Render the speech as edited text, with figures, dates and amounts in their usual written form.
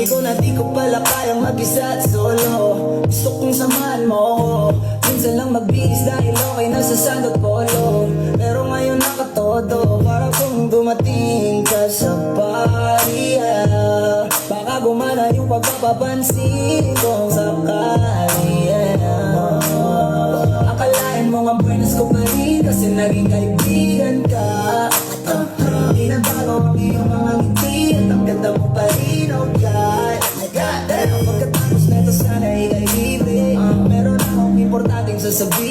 ko na di ko pala kayang mag-isa at solo. Gusto kong samahan mo ako, minsan lang magbihis dahil okay na sa sand at polo. Pero ngayon nakatodo, para kung dumating ka sa party, baka gumana yung pagpapapansin kong sakali. Akalain mo nga buenas ko pa rin kasi naging kaibigan ka. Di na bago ang iyong mga ngiti at ang ganda mo pa rin, oh God. Pero pagkatapos neto sana ikay libre, meron akong importanteng sasabihin.